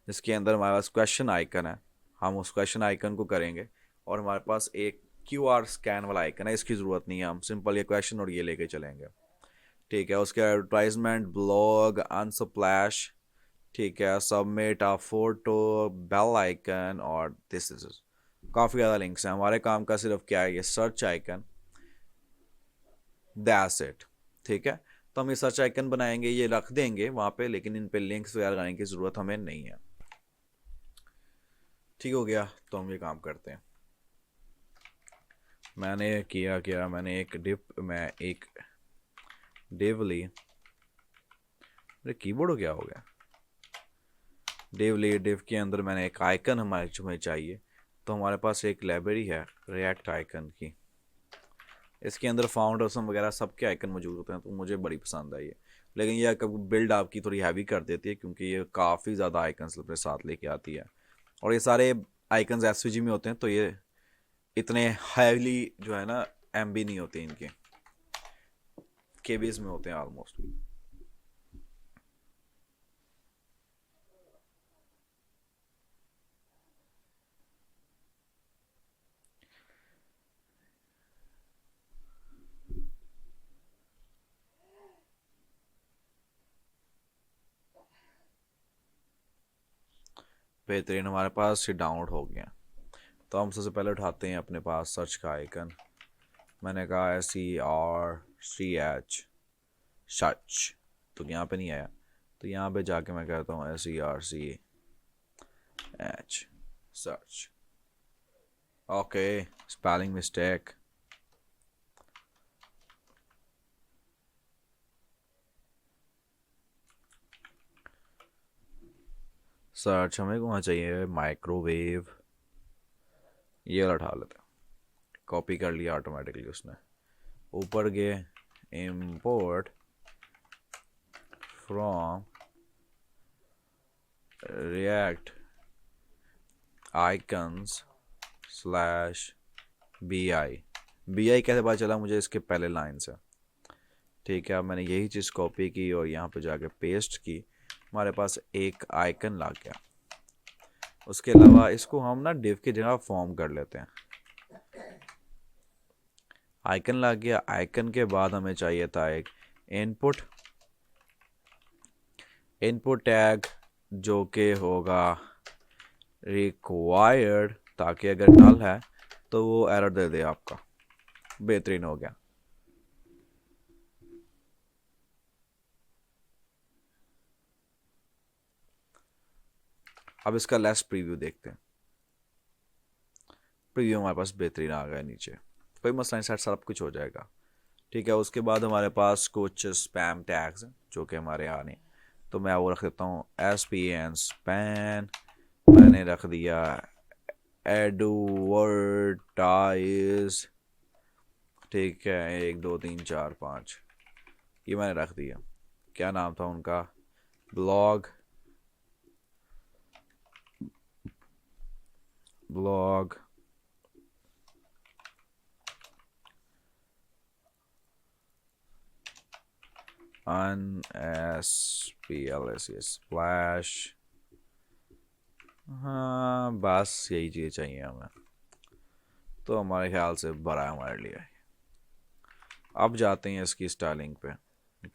जिसके अंदर हमारे पास क्वेश्चन आइकन है, हम उस क्वेश्चन आइकन को करेंगे। और हमारे पास एक QR स्कैन वाला आइकन है, इसकी ज़रूरत नहीं है, हम सिंपल ये क्वेश्चन और ये लेके चलेंगे। ठीक है, उसके एडवर्टाइजमेंट, ब्लॉग, अनस्प्लैश, ठीक है, submit a photo, bell icon, और दिस इज काफ़ी ज़्यादा लिंक्स हैं। हमारे काम का सिर्फ क्या है, ये सर्च आइकन, दैट्स इट। ठीक है, तो हम ये सर्च आइकन बनाएंगे, ये रख देंगे वहाँ पे, लेकिन इन पे लिंक्स वगैरह लगाने की ज़रूरत हमें नहीं है। ठीक हो गया, तो हम ये काम करते हैं। मैंने किया क्या, मैंने एक डिव ली, मेरे कीबोर्ड को क्या हो गया, डिव ली, डिव के अंदर मैंने एक आइकन हमें चाहिए, तो हमारे पास एक लाइब्रेरी है रिएक्ट आइकन की, इसके अंदर फाउंडर्स वगैरह सबके आइकन मौजूद होते हैं, तो मुझे बड़ी पसंद आई है। लेकिन यह कब बिल्ड आपकी थोड़ी हैवी कर देती है, क्योंकि ये काफ़ी ज़्यादा आइकन्स अपने साथ लेके आती है। और ये सारे आइकन्स एसवीजी में होते हैं, तो ये इतने हैवली जो है ना एमबी नहीं होते, इनके केबीज में होते हैं ऑलमोस्ट। बेहतरीन, हमारे पास ये डाउनलोड हो गया। तो हम सबसे पहले उठाते हैं अपने पास सर्च का आइकन। मैंने कहा SERCH सर्च, तो यहाँ पे नहीं आया, तो यहाँ पे जाके मैं कहता हूँ SERCH search. Okay, spelling mistake. Search हमें कहाँ चाहिए, माइक्रोवेव, ये वाला उठा लेते हैं। कॉपी कर लिया ऑटोमेटिकली उसने। ऊपर गए, import from react icons /BI। BI कैसे पता चला मुझे, इसके पहले लाइन से। ठीक है, अब मैंने यही चीज़ कॉपी की और यहाँ पे जाके पेस्ट की, हमारे पास एक आइकन ला गया। उसके अलावा इसको हम ना डिव की जगह फॉर्म कर लेते हैं। आइकन ला गया, आइकन के बाद हमें चाहिए था एक इनपुट टैग जो कि होगा रिक्वायर्ड, ताकि अगर नल है तो वो एरर दे दे आपका। बेहतरीन हो गया। अब इसका लेस प्रीव्यू देखते हैं। प्रीव्यू हमारे पास बेहतरीन आ गया नीचे, कोई मसला नहीं, सेट सब कुछ हो जाएगा। ठीक है, उसके बाद हमारे पास कुछ स्पैम टैग्स हैं जो कि हमारे यहाँ नहीं, तो मैं वो रख देता हूँ SPN स्पैन। मैंने रख दिया एडवर्टाइज। ठीक है, 1 2 3 4 5, ये मैंने रख दिया। क्या नाम था उनका, ब्लॉग UNSPLS स्प्लैश। हाँ बस यही चीज़ चाहिए हमें, तो हमारे ख्याल से बड़ा है हमारे लिए। अब जाते हैं इसकी स्टाइलिंग पे।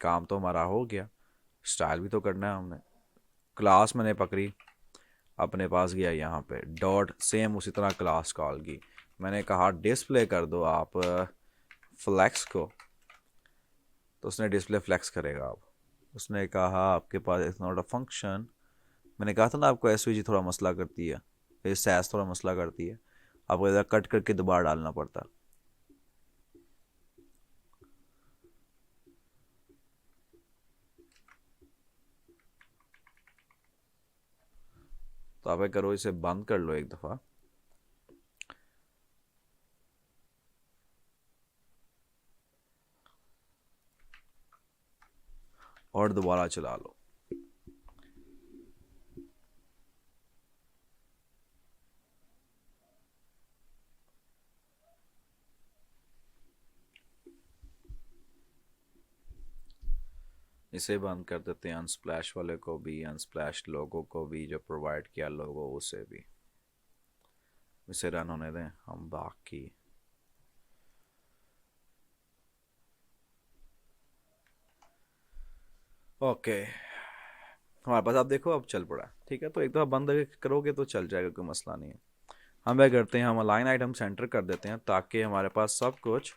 काम तो हमारा हो गया, स्टाइल भी तो करना है हमने। क्लास मैंने पकड़ी, अपने पास गया यहाँ पे डॉट, सेम उसी तरह क्लास कॉल की। मैंने कहा डिस्प्ले कर दो आप फ्लैक्स को, तो उसने डिस्प्ले फ्लैक्स करेगा। अब उसने कहा आपके पास इट्स नॉट अ फंक्शन। मैंने कहा था ना आपको SVG थोड़ा मसला करती है, फिर सैस थोड़ा मसला करती है, आपको इधर कट करके दोबारा डालना पड़ता। तो आप करो, इसे बंद कर लो एक दफ़ा, और दोबारा चला लो। इसे बंद कर देते हैं, अनस्प्लैश वाले को भी, अनस्प्लैश लोगो को भी, जो प्रोवाइड किया लोगो उसे भी। इसे रन होने दें हम बाकी। ओके, हमारे पास आप देखो अब चल पड़ा। ठीक है, तो एक दफ़ा बंद करोगे तो चल जाएगा, कोई मसला नहीं है। हम क्या करते हैं, हम अलाइन आइटम सेंटर कर देते हैं ताकि हमारे पास सब कुछ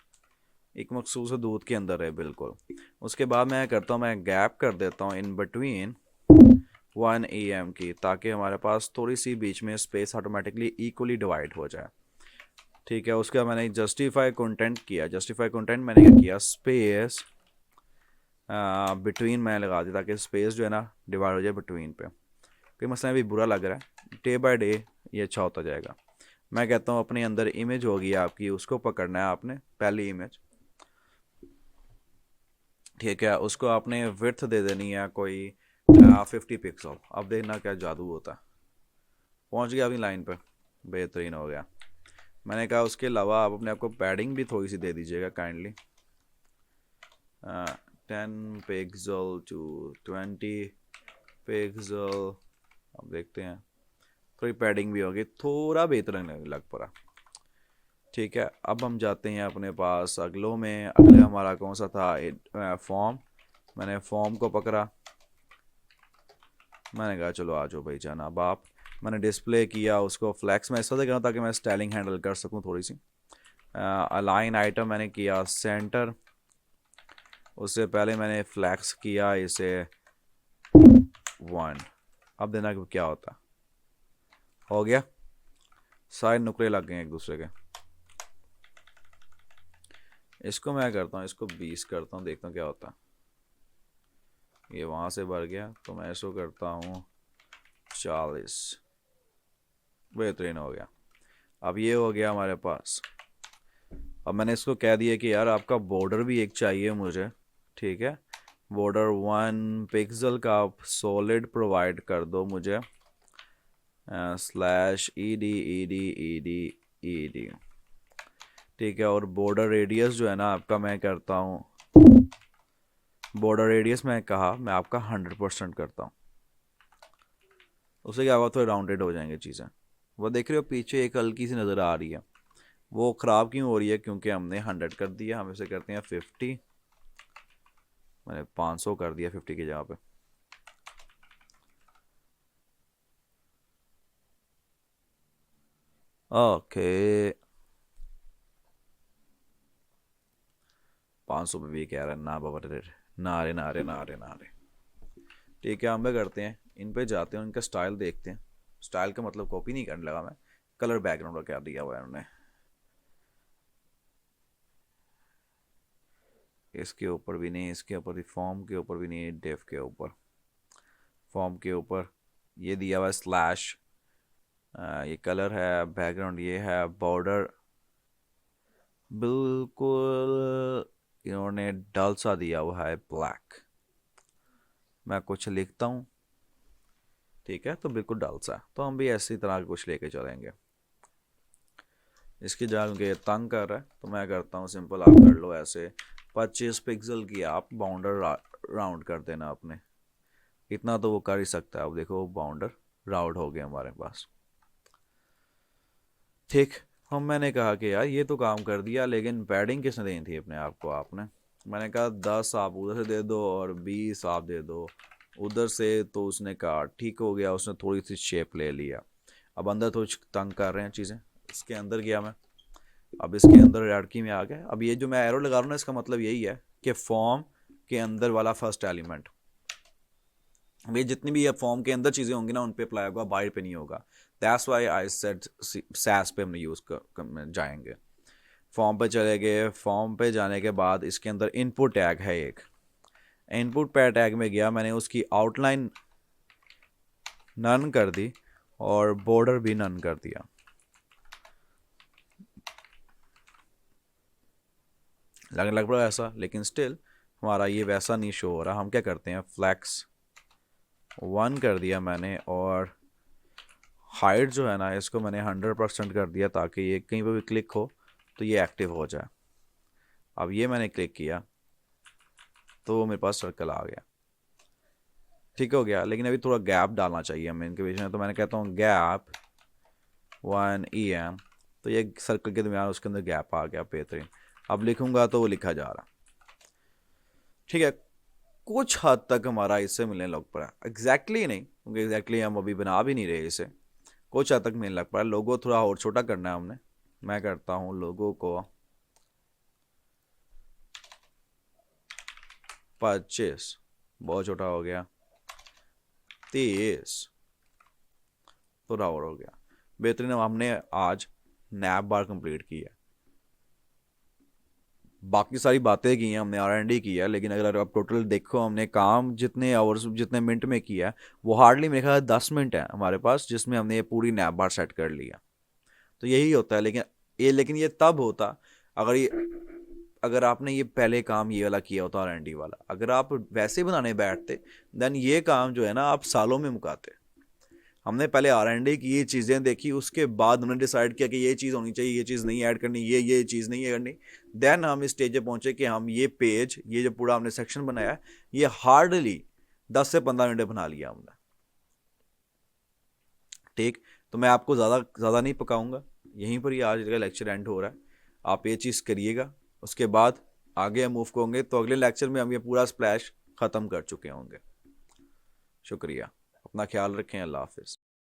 एक मखसूस दूध के अंदर है बिल्कुल। उसके बाद मैं करता हूँ, मैं गैप कर देता हूँ इन बिटवीन 1 AM की, ताकि हमारे पास थोड़ी सी बीच में स्पेस ऑटोमेटिकली इक्वली डिवाइड हो जाए। ठीक है, उसके बाद मैंने जस्टिफाई कंटेंट किया। जस्टिफाई कंटेंट मैंने क्या किया, स्पेस बिटवीन मैं लगा दी, ताकि स्पेस जो है ना डिवाइड हो जाए बिटवीन पे। कोई मसला भी बुरा लग रहा है, डे बाय डे ये अच्छा होता जाएगा। मैं कहता हूँ अपने अंदर इमेज होगी आपकी, उसको पकड़ना है आपने, पहली इमेज। ठीक है, उसको आपने विड्थ दे देनी है कोई 50 पिक्सल। अब देखना क्या जादू होता है। पहुंच गया अपनी लाइन पे, बेहतरीन हो गया। मैंने कहा उसके अलावा आप अपने आप को पैडिंग भी थोड़ी सी दे दीजिएगा काइंडली। 10 pixel to 20 pixel. अब देखते हैं, थोड़ी पैडिंग भी होगी, थोड़ा बेहतर लग पड़ा। ठीक है, अब हम जाते हैं अपने पास अगलों में। अगले हमारा कौन सा था, फॉर्म। मैंने फॉर्म को पकड़ा, मैंने कहा चलो आ जाओ भाई जनाब आप। मैंने डिस्प्ले किया उसको फ्लैक्स में, ऐसा देखा ताकि मैं स्टाइलिंग हैंडल कर सकूं थोड़ी सी। अलाइन आइटम मैंने किया सेंटर, उससे पहले मैंने फ्लैक्स किया इसे 1। अब देना कि क्या होता। हो गया, सारे नुकरे लग गए एक दूसरे के। इसको मैं करता हूँ, इसको 20 करता हूँ, देखता हूँ क्या होता। ये वहाँ से भर गया तो मैं इसको करता हूँ 40। बेहतरीन हो गया। अब ये हो गया हमारे पास। अब मैंने इसको कह दिया कि यार आपका बॉर्डर भी एक चाहिए मुझे। ठीक है, बॉर्डर 1 पिक्सल का आप सॉलिड प्रोवाइड कर दो मुझे, /ED। ठीक है, और बॉर्डर रेडियस जो है ना आपका, मैं करता हूँ बॉर्डर रेडियस, मैं कहा मैं आपका 100% करता हूँ। उससे क्या होगा, थोड़े राउंडेड हो जाएंगे चीज़ें। वो देख रहे हो पीछे एक हल्की सी नज़र आ रही है, वो ख़राब क्यों हो रही है, क्योंकि हमने 100 कर दिया। हम इसे करते हैं 50। मैंने 500 कर दिया 50 की जगह पे। ओके, 500 पे भी कह रहा है ना बाबा रे, नारे नारे नारे नारे। ठीक है, हम क्या करते हैं, इन पे जाते हैं, उनका स्टाइल देखते हैं। स्टाइल का मतलब कॉपी नहीं करने लगा मैं, कलर बैकग्राउंड का क्या दिया हुआ है उन्होंने। इसके ऊपर भी नहीं, इसके ऊपर भी, फॉर्म के ऊपर भी नहीं, डेफ के ऊपर, फॉर्म के ऊपर ये दिया हुआ है स्लैश। ये कलर है, बैकग्राउंड ये है, बॉर्डर बिल्कुल इन्होंने डल सा दिया हुआ है, ब्लैक। मैं कुछ लिखता हूँ, ठीक है, तो बिल्कुल डल सा, तो हम भी ऐसी तरह का कुछ लेके चलेंगे। इसकी जगह क्योंकि ये तंग कर रहा है तो मैं करता हूँ सिंपल, आप कर लो ऐसे 25 पिक्सल की आप बाउंडर राउंड कर देना अपने। इतना तो वो कर ही सकता है। अब देखो बाउंडर राउंड हो गया हमारे पास। ठीक, हम मैंने कहा कि यार ये तो काम कर दिया, लेकिन पैडिंग किसने देनी थी अपने आप को आपने। मैंने कहा 10 आप उधर से दे दो और 20 आप दे दो उधर से, तो उसने कहा ठीक हो गया, उसने थोड़ी सी शेप ले लिया। अब अंदर थोड़ी तंग कर रहे हैं चीज़ें, इसके अंदर गया मैं। अब इसके अंदर लड़की में आ गया। अब ये जो मैं एरो लगा रहा हूँ ना, इसका मतलब यही है कि फॉर्म के अंदर वाला फर्स्ट एलिमेंट, ये जितनी भी ये फॉर्म के अंदर चीज़ें होंगी ना उन पे अप्लाई होगा, बाहर पे नहीं होगा। That's why I said Sass पे हमने यूज़ कर जाएंगे। फॉर्म पे चले गए, फॉर्म पे जाने के बाद इसके अंदर इनपुट टैग है एक। इनपुट पे टैग में गया, मैंने उसकी आउटलाइन नन कर दी और बॉर्डर भी नन कर दिया। लगने लग पड़ा ऐसा, लेकिन स्टिल हमारा ये वैसा नहीं शो हो रहा। हम क्या करते हैं, फ्लैक्स 1 कर दिया मैंने, और हाइट जो है ना इसको मैंने 100% कर दिया, ताकि ये कहीं पर भी क्लिक हो तो ये एक्टिव हो जाए। अब ये मैंने क्लिक किया तो मेरे पास सर्कल आ गया, ठीक हो गया। लेकिन अभी थोड़ा गैप डालना चाहिए हमें इनके बीच में, तो मैंने कहता हूँ गैप 1 EM। तो ये सर्कल के दरमियान उसके अंदर गैप आ गया, बेहतरीन। अब लिखूंगा तो वो लिखा जा रहा, ठीक है। कुछ हद तक हमारा इससे मिलने लग पड़ा, एग्जैक्टली नहीं, क्योंकि एग्जैक्टली हम अभी बना भी नहीं रहे इसे। कुछ हद तक मिलने लग पड़ा। लोगो थोड़ा और छोटा करना है हमने। मैं करता हूँ लोगो को 25, बहुत छोटा हो गया, 30, थोड़ा और हो गया, बेहतरीन। हमने आज नैप बार कंप्लीट की है, बाकी सारी बातें की हैं हमने, R&D की है, लेकिन अगर आप टोटल देखो हमने काम जितने आवर्स जितने मिनट में किया है, वो हार्डली मेरे ख्याल 10 मिनट है हमारे पास, जिसमें हमने ये पूरी नैप बार सेट कर लिया। तो यही होता है। लेकिन ये तब होता अगर ये अगर आपने ये पहले काम ये वाला किया होता R&D वाला, अगर आप वैसे बनाने बैठते देन ये काम जो है ना आप सालों में मुकाते। हमने पहले R&D की ये चीज़ें देखी, उसके बाद हमने डिसाइड किया कि ये चीज़ होनी चाहिए, ये चीज़ नहीं ऐड करनी, ये चीज़ नहीं करनी। देन हम इस स्टेज पे पहुंचे कि हम ये पेज, ये जो पूरा हमने सेक्शन बनाया, ये हार्डली 10 से 15 मिनट बना लिया हमने। ठीक, तो मैं आपको ज़्यादा नहीं पकाऊंगा, यहीं पर ही आज का लेक्चर एंड हो रहा है। आप ये चीज़ करिएगा, उसके बाद आगे हम मूव होंगे तो अगले लेक्चर में हम ये पूरा स्प्लैश ख़त्म कर चुके होंगे। शुक्रिया, अपना ख्याल रखें, अल्लाह हाफिज़।